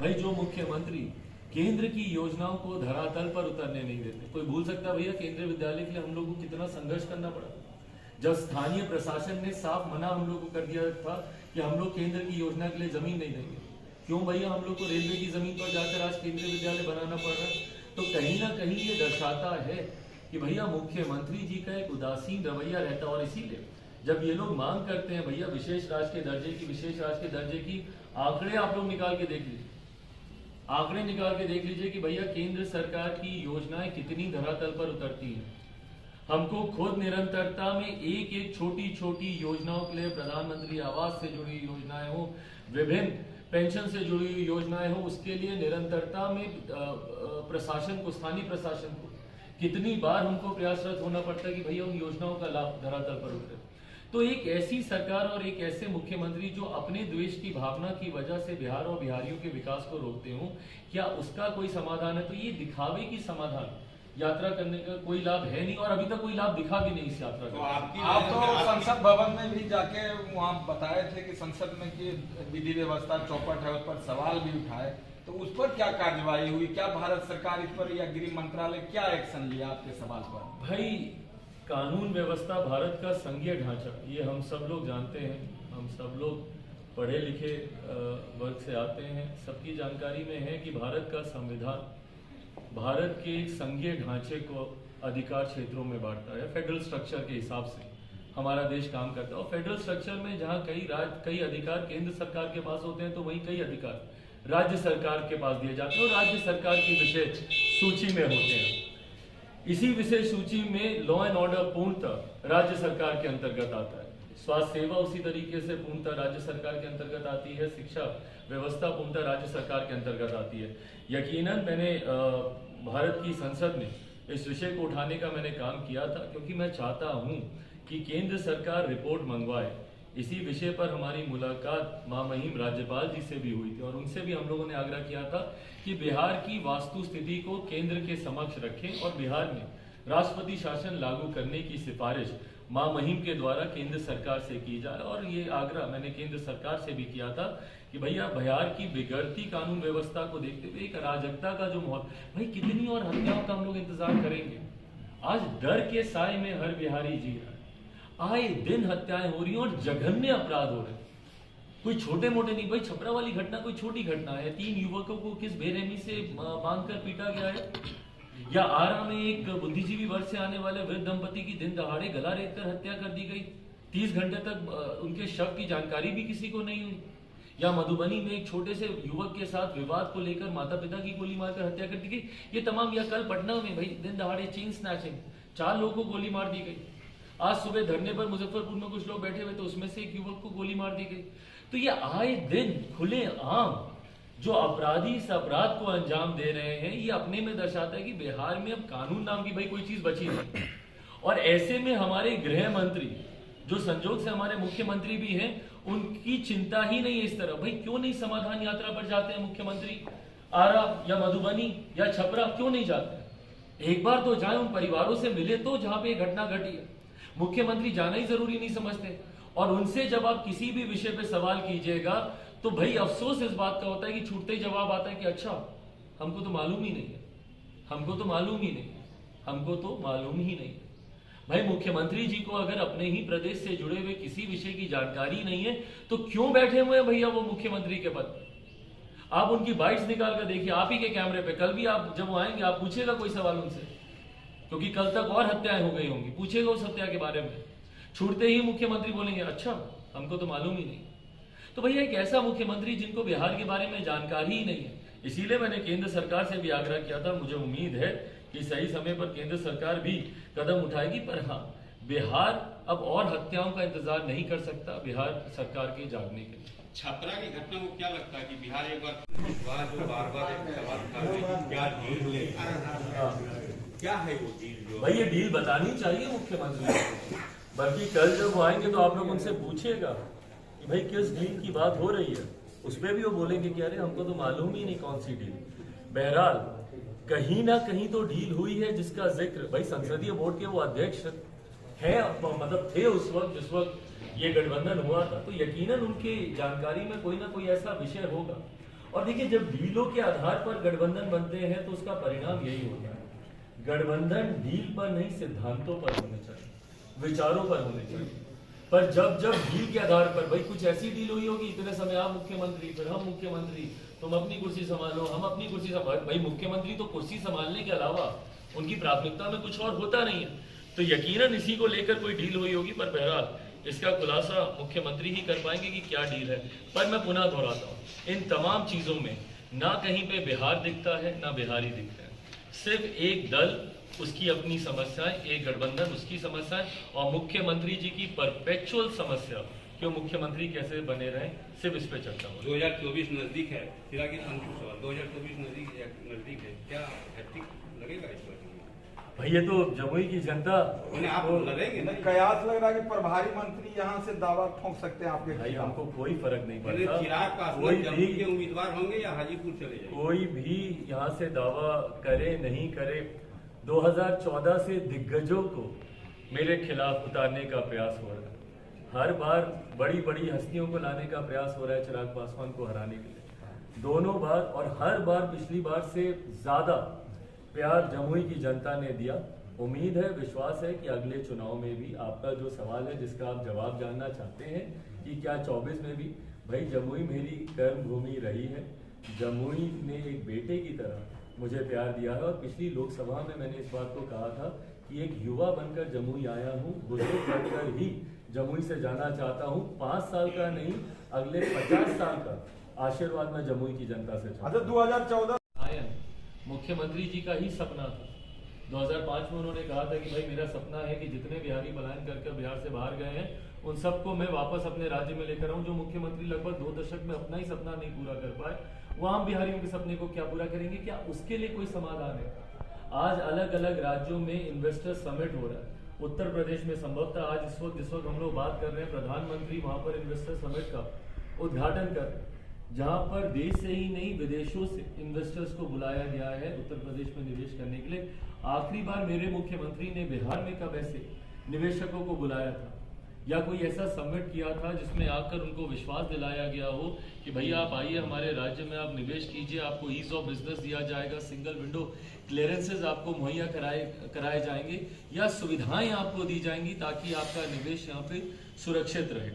भाई जो मुख्यमंत्री केंद्र की योजनाओं को धरातल पर उतरने नहीं देते, कोई भूल सकता भैया केंद्रीय विद्यालय के लिए हम लोगों को कितना संघर्ष करना पड़ा, जब स्थानीय प्रशासन ने साफ मना हम लोग को कर दिया था कि हम लोग केंद्र की योजना के लिए जमीन नहीं देंगे। क्यों भैया हम लोग को रेलवे की जमीन पर जाकर आज केंद्रीय विद्यालय बनाना पड़ रहा है? तो कहीं ना कहीं ये दर्शाता है कि भैया मुख्यमंत्री जी का एक उदासीन रवैया रहता है। और इसीलिए जब ये लोग मांग करते हैं भैया विशेष राज्य के दर्जे की आंकड़े आप लोग निकाल के देख लीजिए, आंकड़े निकाल के देख लीजिए कि भैया केंद्र सरकार की योजनाएं कितनी धरातल पर उतरती हैं। हमको खुद निरंतरता में एक एक छोटी छोटी योजनाओं के लिए, प्रधानमंत्री आवास से जुड़ी योजनाएं हो, विभिन्न पेंशन से जुड़ी हुई योजनाएं हो, उसके लिए निरंतरता में प्रशासन को, स्थानीय प्रशासन को कितनी बार हमको प्रयासरत होना पड़ता है कि भैया उन योजनाओं का लाभ धरातल पर उतरे। तो एक ऐसी सरकार और एक ऐसे मुख्यमंत्री जो अपने द्वेष की भावना की वजह से बिहार और बिहारियों के विकास को रोकते हो, क्या उसका कोई समाधान है? तो ये दिखावे की समाधान यात्रा करने का कोई लाभ है नहीं, और अभी तक कोई लाभ दिखा भी नहीं इस यात्रा का। आप तो संसद भवन में भी जाके वहाँ बताए थे कि संसद में की विधि व्यवस्था चौपट है, उस पर सवाल भी उठाए, तो उस पर क्या कार्यवाही हुई? क्या भारत सरकार इस पर या गृह मंत्रालय क्या एक्शन लिया आपके सवाल पर? भाई कानून व्यवस्था भारत का संघीय ढांचा, ये हम सब लोग जानते हैं, हम सब लोग पढ़े लिखे वर्ग से आते हैं, सबकी जानकारी में है कि भारत का संविधान भारत के एक संघीय ढांचे को अधिकार क्षेत्रों में बांटता है। फेडरल स्ट्रक्चर के हिसाब से हमारा देश काम करता है, और फेडरल स्ट्रक्चर में जहाँ कई अधिकार केंद्र सरकार के पास होते हैं, तो वहीं कई अधिकार राज्य सरकार के पास दिए जाते हैं और राज्य सरकार की विशेष सूची में होते हैं। इसी विशेष सूची में लॉ एंड ऑर्डर पूर्णतः राज्य सरकार के अंतर्गत आता है, स्वास्थ्य सेवा उसी तरीके से पूर्णतः राज्य सरकार के अंतर्गत आती है, शिक्षा व्यवस्था पूर्णतः राज्य सरकार के अंतर्गत आती है। यकीनन मैंने भारत की संसद में इस विषय को उठाने का मैंने काम किया था, क्योंकि मैं चाहता हूं कि केंद्र सरकार रिपोर्ट मंगवाए। इसी विषय पर हमारी मुलाकात महामहिम राज्यपाल जी से भी हुई थी, और उनसे भी हम लोगों ने आग्रह किया था कि बिहार की वास्तु स्थिति को केंद्र के समक्ष रखें और बिहार में राष्ट्रपति शासन लागू करने की सिफारिश महामहिम के द्वारा केंद्र सरकार से की जाए। और ये आग्रह मैंने केंद्र सरकार से भी किया था कि भैया बिहार की बिगड़ती कानून व्यवस्था को देखते हुए एक अराजकता का जो माहौल, भाई कितनी और हत्याओं का हम लोग इंतजार करेंगे? आज डर के साए में हर बिहारी जी रहा है, आए दिन हत्याएं हो रही हैं और जघन्य अपराध हो रहे हैं। कोई छोटे मोटे नहीं, भाई छपरा वाली घटना कोई छोटी घटना है, 3 युवकों को किस बेरहमी से बांधकर पीटा गया है, या आरा में एक बुद्धिजीवी वर्ग से आने वाले वृद्ध दंपति की दिन दहाड़े गला रेतकर हत्या कर दी गई, 30 घंटे तक उनके शव की जानकारी भी किसी को नहीं हुई, या मधुबनी में एक छोटे से युवक के साथ विवाद को लेकर माता पिता की गोली मारकर हत्या कर दी गई। ये तमाम, या कल पटना में भाई दिन दहाड़े चेन स्नैचिंग, 4 लोगों को गोली मार दी गई। आज सुबह धरने पर मुजफ्फरपुर में कुछ लोग बैठे हुए थे, उसमें से एक युवक को गोली मार दी गई। तो ये आए दिन खुले आम जो अपराधी इस अपराध को अंजाम दे रहे हैं, ये अपने में दर्शाता है कि बिहार में अब कानून नाम की भाई कोई चीज बची नहीं। और ऐसे में हमारे गृह मंत्री, जो संजोग से हमारे मुख्यमंत्री भी हैं, उनकी चिंता ही नहीं है इस तरह। भाई क्यों नहीं समाधान यात्रा पर जाते हैं मुख्यमंत्री? आरा या मधुबनी या छपरा क्यों नहीं जाते? एक बार तो जाए, उन परिवारों से मिले तो जहां पे घटना घटी है। मुख्यमंत्री जाना ही जरूरी नहीं समझते, और उनसे जब आप किसी भी विषय पे सवाल कीजिएगा तो भाई अफसोस इस बात का होता है कि छूटते ही जवाब आता है कि अच्छा हमको तो मालूम ही नहीं है, हमको तो मालूम ही नहीं, हमको तो मालूम ही नहीं। भाई मुख्यमंत्री जी को अगर अपने ही प्रदेश से जुड़े हुए किसी विषय की जानकारी नहीं है तो क्यों बैठे हुए हैं भैया वो मुख्यमंत्री के पद पर? आप उनकी बाइट्स निकाल कर देखिए, आप ही के कैमरे पे। कल भी आप जब वो आएंगे आप पूछेगा कोई सवाल उनसे, क्योंकि कल तक और हत्याएं हो गई होंगी, पूछेगा उस हत्या के बारे में। छूटते ही मुख्यमंत्री बोलेंगे अच्छा हमको तो मालूम ही नहीं। तो भैया एक ऐसा मुख्यमंत्री जिनको बिहार के बारे में जानकारी ही नहीं है, इसीलिए मैंने केंद्र सरकार से भी आग्रह किया था। मुझे उम्मीद है कि सही समय पर केंद्र सरकार भी कदम उठाएगी, पर हाँ बिहार अब और हत्याओं का इंतजार नहीं कर सकता बिहार सरकार के जागने के लिए। छपरा की घटना को क्या लगता है कि बिहार एक बार जो बार-बार एक सवाल उठा रहे हैं, क्या डील लेगा, क्या है वो डील? जो भाई ये डील बतानी चाहिए मुख्यमंत्री को, बल्कि कल जब वो आएंगे तो आप लोग उनसे पूछिएगा कि भाई किस डील की बात हो रही है, उस पर भी वो बोलेंगे कि अरे हमको तो मालूम ही नहीं कौन सी डील। बहरहाल कहीं ना कहीं तो डील हुई है जिसका जिक्र भाई संसदीय बोर्ड के वो अध्यक्ष है, मतलब थे उस वक्त जिस वक्त ये गठबंधन हुआ था, तो यकीनन उनकी जानकारी में कोई ना कोई ऐसा विषय होगा। और देखिए, जब डीलों के आधार पर गठबंधन बनते हैं तो उसका परिणाम यही होता है। गठबंधन डील पर नहीं, सिद्धांतों पर होने चाहिए, विचारों पर होने चाहिए। पर जब जब डील के आधार पर, भाई कुछ ऐसी डील हुई होगी, इतने समय आप मुख्यमंत्री, फिर हम मुख्यमंत्री, तुम अपनी कुर्सी संभालो, हम अपनी कुर्सी संभाल, भाई मुख्यमंत्री तो कुर्सी संभालने के अलावा उनकी प्राथमिकता में कुछ और होता नहीं है। तो यकीनन इसी को लेकर कोई डील हुई होगी, पर बहरहाल इसका खुलासा मुख्यमंत्री ही कर पाएंगे कि क्या डील है। पर मैं पुनः दोहराता हूँ, इन तमाम चीजों में ना कहीं पे बिहार दिखता है, ना बिहारी दिखता है। सिर्फ एक दल, उसकी अपनी समस्याएं, एक गठबंधन उसकी समस्याएं, और मुख्यमंत्री जी की परपेचुअल समस्या कि वो मुख्यमंत्री कैसे बने रहे, सिर्फ इस पे चर्चा हो। 2024 नजदीक है, फिलहाल अंतिम सवाल, 2024 नजदीक है, क्या हैट्रिक लगेगा इस बार? भाई ये तो जमुई की जनता, आप लड़ेंगे ना? कयास लग रहा है कि प्रभारी मंत्री यहाँ से दावा ठोक सकते हैं आपके भाई खिलाफ। हमको कोई फर्क नहीं चिराग पड़ता, पासवान कोई जमुई भी के उम्मीदवार होंगे या हाजीपुर चले जाएंगे? कोई भी यहाँ से दावा करे नहीं करे, 2014 से दिग्गजों को मेरे खिलाफ उतारने का प्रयास हो रहा है। हर बार बड़ी बड़ी हस्तियों को लाने का प्रयास हो रहा है चिराग पासवान को हराने के लिए, दोनों बार, और हर बार पिछली बार से ज्यादा प्यार जमुई की जनता ने दिया। उम्मीद है, विश्वास है कि अगले चुनाव में भी आपका जो सवाल है, जिसका आप जवाब जानना चाहते हैं कि क्या 24 में भी, भाई जमुई मेरी कर्म भूमि रही है, जमुई ने एक बेटे की तरह मुझे प्यार दिया है। और पिछली लोकसभा में मैंने इस बात को कहा था कि एक युवा बनकर जमुई आया हूँ, बुजुर्ग बनकर ही जमुई से जाना चाहता हूँ। 5 साल का नहीं, अगले 50 साल का आशीर्वाद मैं जमुई की जनता से चाहता हूँ। अच्छा, 2014 मुख्यमंत्री जी का ही सपना था। 2005 में उन्होंने कहा था कि भाई मेरा सपना है कि जितने बिहारी पलायन करके बिहार से बाहर गए हैं, उन सबको मैं वापस अपने राज्य में लेकर आऊं। जो मुख्यमंत्री लगभग 2 दशक में अपना ही सपना नहीं पूरा कर पाए, वो आम बिहारियों के सपने को क्या पूरा करेंगे? क्या उसके लिए कोई समाधान है? आज अलग अलग राज्यों में इन्वेस्टर समिट हो रहा है। उत्तर प्रदेश में संभवतः आज इस वक्त हम लोग बात कर रहे हैं, प्रधानमंत्री वहां पर इन्वेस्टर समिट का उद्घाटन कर रहे हैं, जहां पर देश से ही नहीं विदेशों से इन्वेस्टर्स को बुलाया गया है उत्तर प्रदेश में निवेश करने के लिए। आखिरी बार मेरे मुख्यमंत्री ने बिहार में कब ऐसे निवेशकों को बुलाया था, या कोई ऐसा समिट किया था जिसमें आकर उनको विश्वास दिलाया गया हो कि भैया आप आइए हमारे राज्य में, आप निवेश कीजिए, आपको ईज ऑफ बिजनेस दिया जाएगा, सिंगल विंडो क्लियरेंसेज आपको मुहैया कराए जाएंगे, या सुविधाएं आपको दी जाएंगी ताकि आपका निवेश यहाँ पे सुरक्षित रहे।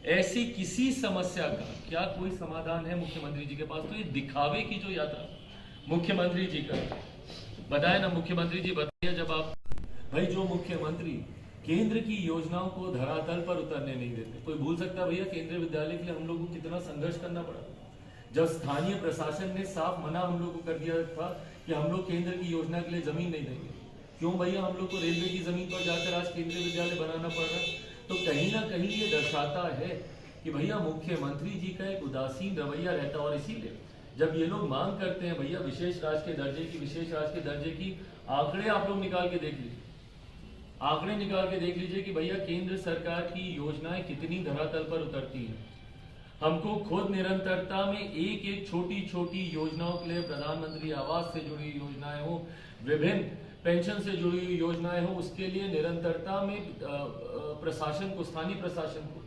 ऐसी किसी समस्या का क्या कोई समाधान है मुख्यमंत्री जी के पास? तो ये दिखावे की जो यात्रा मुख्यमंत्री जी का, बताए ना मुख्यमंत्री जी, बताइए, जब आप, भाई जो मुख्यमंत्री केंद्र की योजनाओं को धरातल पर उतरने नहीं देते, कोई भूल सकता है भैया केंद्रीय विद्यालय के लिए हम लोगों को कितना संघर्ष करना पड़ा, जब स्थानीय प्रशासन ने साफ मना हम लोग को कर दिया था कि हम लोग केंद्र की योजना के लिए जमीन नहीं देंगे। क्यों भैया हम लोग को रेलवे की जमीन पर जाकर आज केंद्रीय विद्यालय बनाना पड़ रहा है? तो कहीं ना कहीं ये दर्शाता है कि भैया मुख्यमंत्री जी का एक उदासीन रवैया रहता है। और इसीलिए जब ये लोग मांग करते हैं भैया विशेष राज्य के दर्जे की, आंकड़े आप लोग निकाल के देख लीजिए, आंकड़े निकाल के देख लीजिए कि भैया केंद्र सरकार की योजनाएं कितनी धरातल पर उतरती हैं। हमको खुद निरंतरता में एक एक छोटी छोटी योजनाओं के लिए, प्रधानमंत्री आवास से जुड़ी योजनाएं हो, विभिन्न पेंशन से जुड़ी हुई योजनाएं हो, उसके लिए निरंतरता में प्रशासन को, स्थानीय प्रशासन को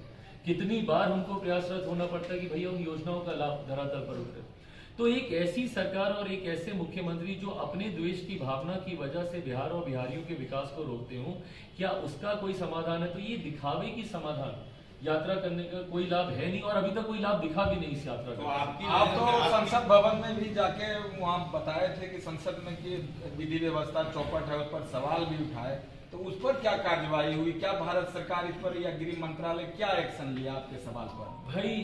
कितनी बार हमको प्रयासरत होना पड़ता है कि भैया उन योजनाओं का लाभ धरातल पर उतरे। तो एक ऐसी सरकार और एक ऐसे मुख्यमंत्री जो अपने द्वेष की भावना की वजह से बिहार और बिहारियों के विकास को रोकते हो, क्या उसका कोई समाधान है? तो ये दिखावे की समाधान यात्रा करने का कोई लाभ है नहीं, और अभी तक कोई लाभ दिखा भी नहीं इस यात्रा का। आप तो संसद भवन में भी जाके वहाँ बताए थे कि संसद में की विधि व्यवस्था चौपट है, उस पर सवाल भी उठाए, तो उस पर क्या कार्यवाही हुई? क्या भारत सरकार इस पर या गृह मंत्रालय क्या एक्शन लिया आपके सवाल पर? भाई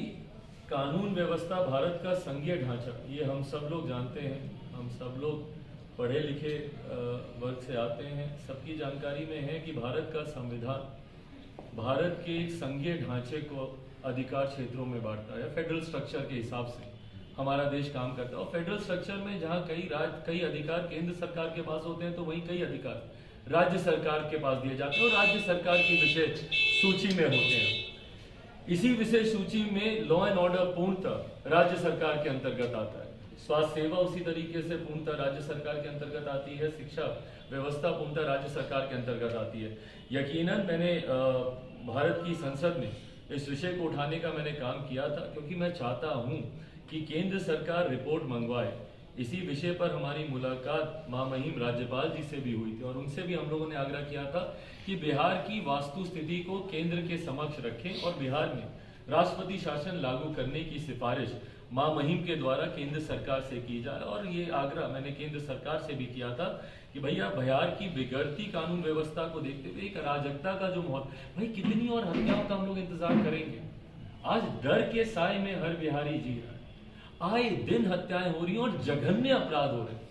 कानून व्यवस्था भारत का संघीय ढांचा, ये हम सब लोग जानते हैं, हम सब लोग पढ़े लिखे वर्ग से आते हैं, सबकी जानकारी में है कि भारत का संविधान भारत के एक संघीय ढांचे को अधिकार क्षेत्रों में बांटता है। फेडरल स्ट्रक्चर के हिसाब से हमारा देश काम करता है, और फेडरल स्ट्रक्चर में जहां कई अधिकार केंद्र सरकार के पास होते हैं, तो वहीं कई अधिकार राज्य सरकार के पास दिए जाते हैं, और राज्य सरकार की विशेष सूची में होते हैं। इसी विशेष सूची में लॉ एंड ऑर्डर पूर्णतः राज्य सरकार के अंतर्गत आता है, स्वास्थ्य सेवा उसी तरीके से पूर्णतः राज्य सरकार के अंतर्गत आती है, शिक्षा व्यवस्था पूर्णतः राज्य सरकार के अंतर्गत आती है। यकीनन मैंने भारत की संसद में इस विषय को उठाने का मैंने काम किया था, क्योंकि मैं चाहता हूं कि केंद्र सरकार रिपोर्ट मंगवाए। इसी विषय पर हमारी मुलाकात महामहिम राज्यपाल जी से भी हुई थी और उनसे भी हम लोगों ने आग्रह किया था कि बिहार की वास्तु स्थिति को केंद्र के समक्ष रखें और बिहार में राष्ट्रपति शासन लागू करने की सिफारिश महामहिम के द्वारा केंद्र सरकार से की जाए। और ये आग्रह मैंने केंद्र सरकार से भी किया था कि भैया बिहार की बिगड़ती कानून व्यवस्था को देखते हुए एक अराजकता का जो माहौल, भाई कितनी और हत्याओं का हम लोग इंतजार करेंगे। आज डर के साए में हर बिहारी जी रहा है, आए दिन हत्याएं हो रही हैं और जघन्य अपराध हो रहे हैं।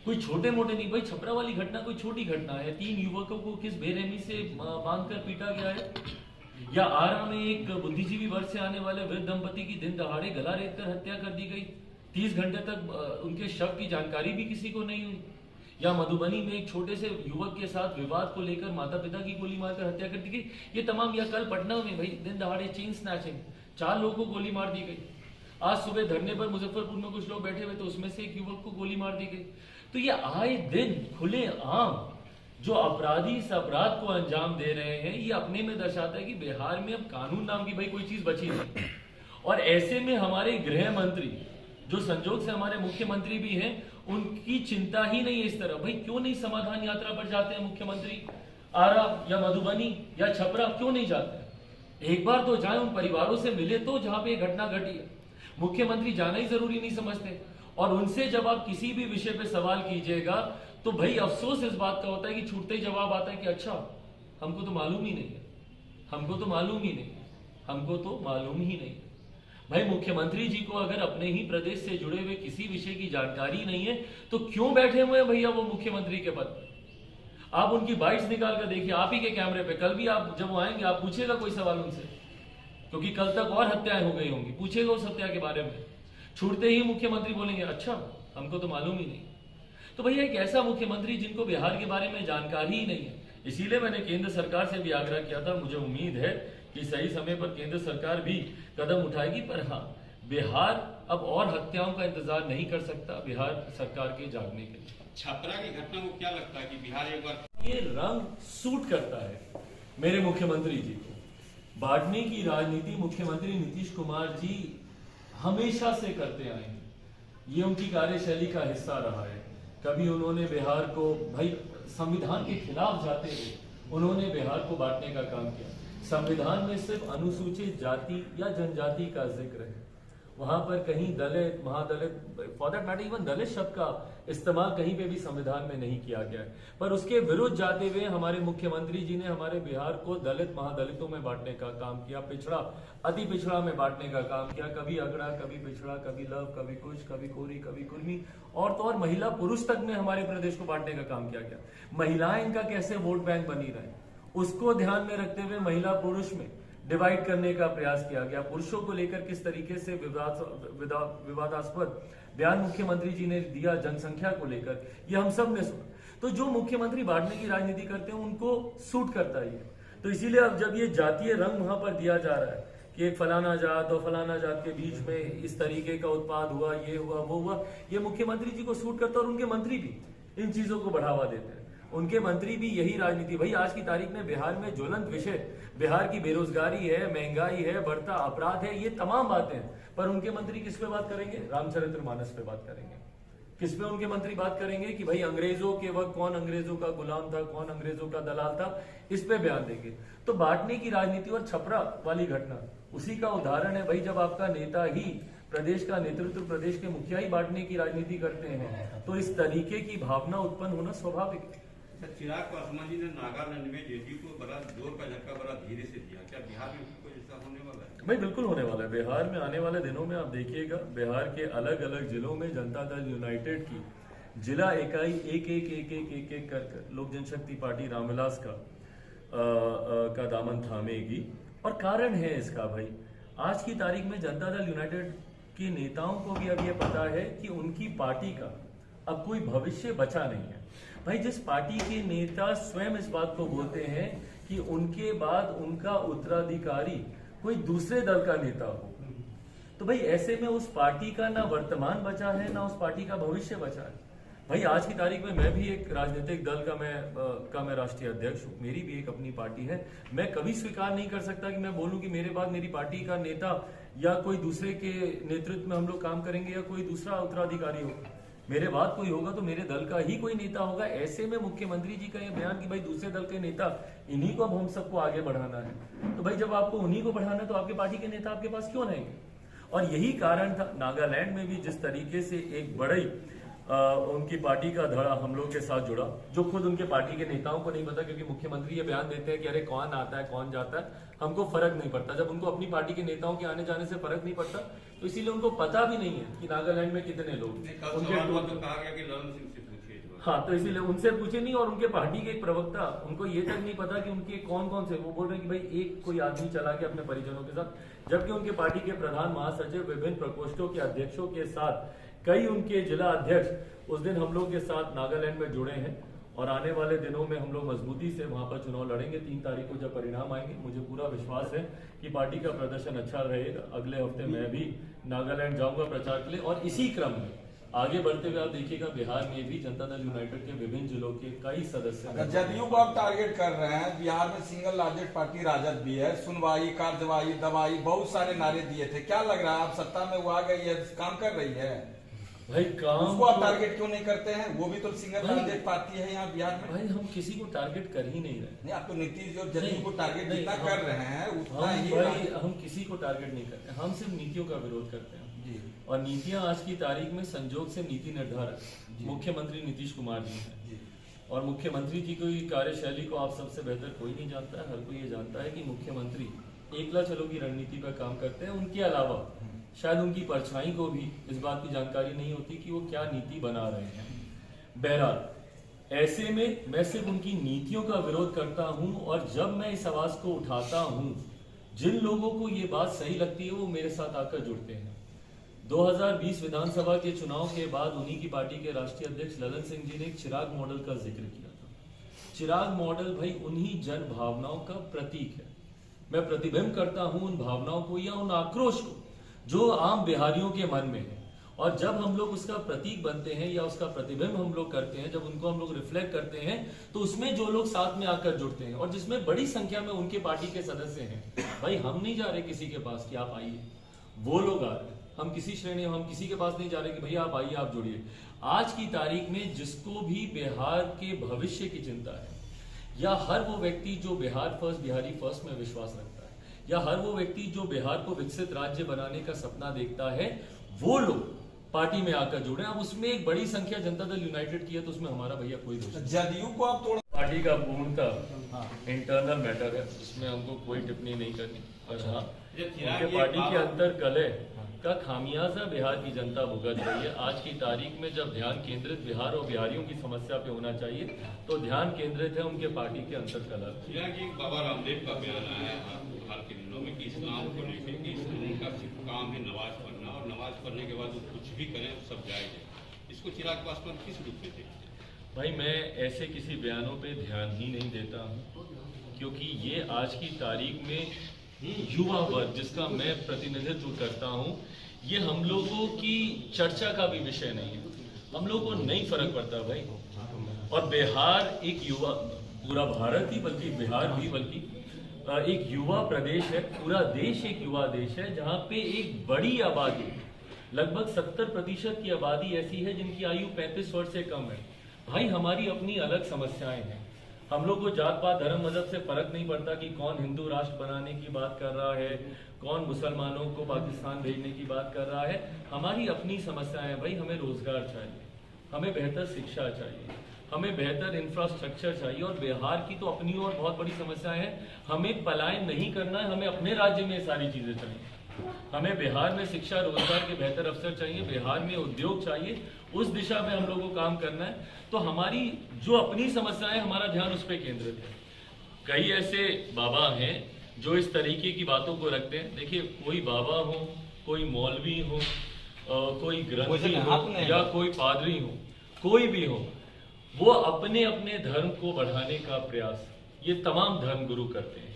कोई छोटे मोटे नहीं भाई, छपरा वाली घटना कोई छोटी घटना है, 3 युवकों को किस बेरहमी से बांधकर पीटा गया है, या आरा में एक बुद्धिजीवी वर्ग से आने वाले वृद्ध दंपति की दिन दहाड़े गला रेतकर हत्या कर दी गई, 30 घंटे तक उनके शव की जानकारी भी किसी को नहीं हुई, या मधुबनी में एक छोटे से युवक के साथ विवाद को लेकर माता पिता की गोली मारकर हत्या कर दी गई। ये तमाम, या कल पटना में भाई दिन दहाड़े चेन स्नैचिंग, 4 लोगों को गोली मार दी गई। आज सुबह धरने पर मुजफ्फरपुर में कुछ लोग बैठे हुए थे, उसमें से एक युवक को गोली मार दी गई। तो ये आए दिन खुले आम जो अपराधी इस अपराध को अंजाम दे रहे हैं, ये अपने में दर्शाता है कि बिहार में अब कानून नाम की भाई कोई चीज बची नहीं। और ऐसे में हमारे गृह मंत्री जो संजोग से हमारे मुख्यमंत्री भी हैं, उनकी चिंता ही नहीं है इस तरह। भाई क्यों नहीं समाधान यात्रा पर जाते हैं मुख्यमंत्री, आरा या मधुबनी या छपरा क्यों नहीं जाते? एक बार तो जाए, उन परिवारों से मिले तो जहां पे घटना घटी है। मुख्यमंत्री जाना ही जरूरी नहीं समझते। और उनसे जब आप किसी भी विषय पे सवाल कीजिएगा तो भाई अफसोस इस बात का होता है कि छूटते ही जवाब आता है कि अच्छा हमको तो मालूम ही नहीं है, हमको तो मालूम ही नहीं, हमको तो मालूम ही नहीं। भाई मुख्यमंत्री जी को अगर अपने ही प्रदेश से जुड़े हुए किसी विषय की जानकारी नहीं है तो क्यों बैठे हुए हैं भैया वो मुख्यमंत्री के पद पर? आप उनकी बाइट्स निकाल कर देखिए, आप ही के कैमरे पे। कल भी आप जब वो आएंगे आप पूछेगा कोई सवाल उनसे, क्योंकि कल तक और हत्याएं हो गई होंगी, पूछेगा उस हत्या के बारे में। छूटते ही मुख्यमंत्री बोलेंगे अच्छा हमको तो मालूम ही नहीं। तो भैया एक ऐसा मुख्यमंत्री जिनको बिहार के बारे में जानकारी ही नहीं है। इसीलिए मैंने केंद्र सरकार से भी आग्रह किया था, मुझे उम्मीद है कि सही समय पर केंद्र सरकार भी कदम उठाएगी। पर हाँ, बिहार अब और हत्याओं का इंतजार नहीं कर सकता बिहार सरकार के जागने के लिए। छपरा की घटना को क्या लगता है कि बिहार एक बार ये रंग सूट करता है मेरे मुख्यमंत्री जी को। बांटने की राजनीति मुख्यमंत्री नीतीश कुमार जी हमेशा से करते आए हैं, ये उनकी कार्यशैली का हिस्सा रहा है। कभी उन्होंने बिहार को भाई संविधान के खिलाफ जाते हुए उन्होंने बिहार को बांटने का काम किया। संविधान में सिर्फ अनुसूचित जाति या जनजाति का जिक्र है, वहां पर कहीं दलित, महादलित, फॉर दैट मैटर इवन दलित शब्द का इस्तेमाल कहीं पे भी संविधान में नहीं किया गया है। पर उसके विरुद्ध जाते हुए हमारे मुख्यमंत्री जी ने हमारे बिहार को दलित महादलितों में बांटने का काम किया, पिछड़ा अति पिछड़ा में बांटने का काम किया। कभी अगड़ा, कभी पिछड़ा, कभी लव, कभी कुछ, कभी कोरी, कभी कुर्मी, और तो और महिला पुरुष तक में हमारे प्रदेश को बांटने का काम किया गया। महिलाएं इनका कैसे वोट बैंक बनी रहे उसको ध्यान में रखते हुए महिला पुरुष में डिवाइड करने का प्रयास किया गया। पुरुषों को लेकर किस तरीके से विवादास्पद बयान मुख्यमंत्री जी ने दिया जनसंख्या को लेकर, ये हम सब ने सुना। तो जो मुख्यमंत्री बांटने की राजनीति करते हैं उनको सूट करता ही है। तो इसीलिए अब जब ये जातीय रंग वहां पर दिया जा रहा है कि एक फलाना जात और फलाना जात के बीच में इस तरीके का उत्पाद हुआ, ये हुआ, वो हुआ, ये मुख्यमंत्री जी को सूट करता है। और उनके मंत्री भी इन चीजों को बढ़ावा देते हैं, उनके मंत्री भी यही राजनीति। भाई आज की तारीख में बिहार में ज्वलंत विषय बिहार की बेरोजगारी है, महंगाई है, बढ़ता अपराध है, ये तमाम बातें हैं। पर उनके मंत्री किस पे बात करेंगे? रामचरितमानस पे बात करेंगे। किस पे उनके मंत्री बात करेंगे कि भाई अंग्रेजों के वक्त कौन अंग्रेजों का गुलाम था, कौन अंग्रेजों का दलाल था, इस पे बयान देंगे। तो बांटने की राजनीति और छपरा वाली घटना उसी का उदाहरण है। भाई जब आपका नेता ही, प्रदेश का नेतृत्व, प्रदेश के मुखिया ही बांटने की राजनीति करते हैं तो इस तरीके की भावना उत्पन्न होना स्वाभाविक है। चिराग पासवान जी ने नागालैंड में जेडीयू को बड़ा जोर का झटका बड़ा धीरे से दिया, क्या बिहार में कुछ ऐसा होने वाला है? भाई बिल्कुल होने वाला है। बिहार में आने वाले दिनों में आप देखिएगा, बिहार के अलग अलग जिलों में जनता दल यूनाइटेड की जिला इकाई एक कर लोक जनशक्ति पार्टी रामविलास का दामन थामेगी। और कारण है इसका भाई, आज की तारीख में जनता दल यूनाइटेड के नेताओं को भी अब ये पता है कि उनकी पार्टी का अब कोई भविष्य बचा नहीं है। भाई जिस पार्टी के नेता स्वयं इस बात को बोलते हैं कि उनके बाद उनका उत्तराधिकारी कोई दूसरे दल का नेता हो, तो भाई ऐसे में उस पार्टी का ना वर्तमान बचा है ना उस पार्टी का भविष्य बचा है। भाई आज की तारीख में मैं भी एक राजनीतिक दल का मैं राष्ट्रीय अध्यक्ष हूँ, मेरी भी एक अपनी पार्टी है। मैं कभी स्वीकार नहीं कर सकता कि मैं बोलूं कि मेरे बाद मेरी पार्टी का नेता या कोई दूसरे के नेतृत्व में हम लोग काम करेंगे या कोई दूसरा उत्तराधिकारी होगा। मेरे बाद कोई होगा तो मेरे दल का ही कोई नेता होगा। ऐसे में मुख्यमंत्री जी का ये बयान कि भाई दूसरे दल के नेता इन्हीं को अब हम सबको आगे बढ़ाना है, तो भाई जब आपको उन्हीं को बढ़ाना है तो आपके पार्टी के नेता आपके पास क्यों रहेंगे? और यही कारण था नागालैंड में भी जिस तरीके से एक बड़ी उनकी पार्टी का धड़ा हम लोग के साथ जुड़ा, जो खुद उनके पार्टी के नेताओं को नहीं पता, क्योंकि मुख्यमंत्री ये बयान देते हैं कि अरे कौन आता है कौन जाता है, हमको फर्क नहीं पड़ता। जब उनको अपनी पार्टी के नेताओं के आने जाने से फर्क नहीं पड़ता तो इसीलिए उनको पता भी नहीं है कि नागालैंड में कितने लोग कहा गया कि ललन सिंह से पूछिए। हाँ, तो इसीलिए उनसे पूछे नहीं। और उनके पार्टी के एक प्रवक्ता, उनको ये तक नहीं पता कि उनके कौन कौन से, वो बोल रहे हैं कि भाई एक कोई आदमी चला गया अपने परिजनों के साथ, जबकि उनके पार्टी के प्रधान महासचिव विभिन्न प्रकोष्ठों के अध्यक्षों के साथ कई उनके जिला अध्यक्ष उस दिन हम लोग के साथ नागालैंड में जुड़े हैं। और आने वाले दिनों में हम लोग मजबूती से वहां पर चुनाव लड़ेंगे। 3 तारीख को जब परिणाम आएंगे, मुझे पूरा विश्वास है कि पार्टी का प्रदर्शन अच्छा रहेगा। अगले हफ्ते मैं भी नागालैंड जाऊंगा प्रचार के लिए। और इसी क्रम में आगे बढ़ते हुए आप देखिएगा बिहार में भी जनता दल यूनाइटेड के विभिन्न जिलों के कई सदस्य जदयू को आप टारगेट कर रहे हैं। बिहार में सिंगल लार्जेस्ट पार्टी राजद भी है। सुनवाई, कार्रवाई, दवाई, बहुत सारे नारे दिए थे। क्या लग रहा है आप सत्ता में वो आ गई है, काम कर रही है भाई? काम उसको आप टारगेट क्यों नहीं करते हैं? वो भी तो सिंगल लार्जेस्ट पार्टी है यहाँ बिहार में। भाई हम किसी को टारगेट कर ही नहीं रहे। नहीं, आप तो नीतीश और जदयू को टारगेट जितना कर रहे हैं उतना ही। भाई हम किसी को टारगेट नहीं करते, हम सिर्फ नीतियों का विरोध करते हैं। और नीतियां आज की तारीख में संजोग से नीति निर्धारक मुख्यमंत्री नीतीश कुमार जी हैं। और मुख्यमंत्री जी की कार्यशैली को आप सबसे बेहतर कोई नहीं जानता है। हर कोई ये जानता है कि मुख्यमंत्री एकला चलो की रणनीति पर काम करते हैं। उनके अलावा शायद उनकी परछाई को भी इस बात की जानकारी नहीं होती कि वो क्या नीति बना रहे हैं। बहरहाल ऐसे में मैं सिर्फ उनकी नीतियों का विरोध करता हूं। और जब मैं इस आवाज को उठाता हूं, जिन लोगों को ये बात सही लगती है वो मेरे साथ आकर जुड़ते हैं। 2020 विधानसभा के चुनाव के बाद उन्हीं की पार्टी के राष्ट्रीय अध्यक्ष ललन सिंह जी ने एक चिराग मॉडल का जिक्र किया था। चिराग मॉडल भाई उन्हीं जन भावनाओं का प्रतीक है। मैं प्रतिबिंब करता हूं उन भावनाओं को या उन आक्रोश को जो आम बिहारियों के मन में है। और जब हम लोग उसका प्रतीक बनते हैं या उसका प्रतिबिंब हम लोग करते हैं, जब उनको हम लोग रिफ्लेक्ट करते हैं, तो उसमें जो लोग साथ में आकर जुड़ते हैं और जिसमें बड़ी संख्या में उनके पार्टी के सदस्य हैं। भाई हम नहीं जा रहे किसी के पास कि आप आइए, वो लोग आ रहे हैं। हम किसी श्रेणी में, हम किसी के पास नहीं जा रहे कि भैया आप आइए, आप जुड़िए। आज की तारीख में जिसको भी बिहार के भविष्य की चिंता है, या हर वो व्यक्ति जो बिहार फर्स्ट, बिहारी फर्स्ट में विश्वास रखता है, या हर वो व्यक्ति जो बिहार को विकसित राज्य बनाने का सपना देखता है, वो लोग पार्टी में आकर जुड़े। अब उसमें एक बड़ी संख्या जनता दल यूनाइटेड की है, तो उसमें हमारा भैया कोई दोष नहीं। जदयू को आप तोड़ पार्टी का पूर्णतः इंटरनल मैटर है, उसमें हमको कोई टिप्पणी नहीं करनी। अच्छा, उनके पार्टी के अंतर कलह का खामियाजा बिहार की जनता भुगत रही है। आज की तारीख में जब ध्यान केंद्रित बिहार और बिहारियों की समस्या पे होना चाहिए, तो ध्यान केंद्रित है उनके पार्टी के अंतर कलह। बाबा रामदेव का बयान आया हाल के दिनों में कि इस्लाम को लेकर कि उनका सिर्फ काम है नमाज पढ़ना, और नमाज पढ़ने के बाद वो कुछ भी करें सब जायज है। इसको चिराग पासवान किस रूप में देखते हैं? भाई मैं ऐसे किसी बयानों पे ध्यान ही नहीं देता हूँ, क्योंकि ये आज की तारीख में युवा वर्ग जिसका मैं प्रतिनिधित्व करता हूँ, ये हम लोगों की चर्चा का भी विषय नहीं है। हम लोगों को नहीं फर्क पड़ता भाई। और बिहार एक युवा, पूरा भारत ही बल्कि बिहार भी बल्कि एक युवा प्रदेश है। पूरा देश एक युवा देश है, जहाँ पे एक बड़ी आबादी, लगभग 70% की आबादी ऐसी है जिनकी आयु 35 वर्ष से कम है। भाई हमारी अपनी अलग समस्याएं हैं। हम लोग को जात पात धर्म मजहब से फर्क नहीं पड़ता कि कौन हिंदू राष्ट्र बनाने की बात कर रहा है, कौन मुसलमानों को पाकिस्तान भेजने की बात कर रहा है। हमारी अपनी समस्याएं हैं भाई। हमें रोजगार चाहिए, हमें बेहतर शिक्षा चाहिए, हमें बेहतर इंफ्रास्ट्रक्चर चाहिए। और बिहार की तो अपनी और बहुत बड़ी समस्याएं हैं। हमें पलायन नहीं करना है, हमें अपने राज्य में सारी चीजें चाहिए। हमें बिहार में शिक्षा, रोजगार के बेहतर अवसर चाहिए, बिहार में उद्योग चाहिए। उस दिशा में हम लोगों को काम करना है। तो हमारी जो अपनी समस्याएं, हमारा ध्यान उस पर केंद्रित है। कई ऐसे बाबा हैं जो इस तरीके की बातों को रखते हैं। देखिए, कोई बाबा हो, कोई मौलवी हो, कोई ग्रंथी हो या कोई पादरी हो, कोई भी हो, वो अपने अपने धर्म को बढ़ाने का प्रयास ये तमाम धर्म गुरु करते हैं।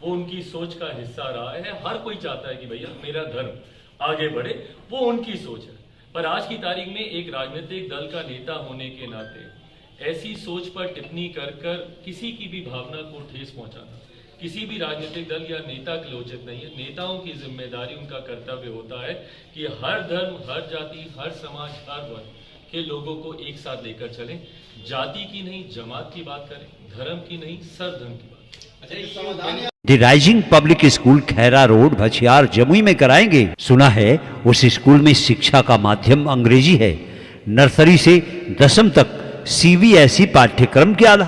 वो उनकी सोच का हिस्सा रहा है। हर कोई चाहता है कि भैया मेरा धर्म आगे बढ़े, वो उनकी सोच है। पर आज की तारीख में एक राजनीतिक दल का नेता होने के नाते ऐसी सोच पर टिप्पणी कर कर किसी की भी भावना को ठेस पहुंचाना किसी भी राजनीतिक दल या नेता के लिए उचित नहीं है। नेताओं की जिम्मेदारी, उनका कर्तव्य होता है कि हर धर्म, हर जाति, हर समाज, हर वर्ग के लोगों को एक साथ लेकर चलें। जाति की नहीं, जमात की बात करें, धर्म की नहीं, सर्वधर्म की बात। The rising public school Khaira road Bhachhiyar Jamui में कराएंगे। सुना है उस स्कूल में शिक्षा का माध्यम अंग्रेजी है। नर्सरी से 10वीं तक CBSE पाठ्यक्रम के आधार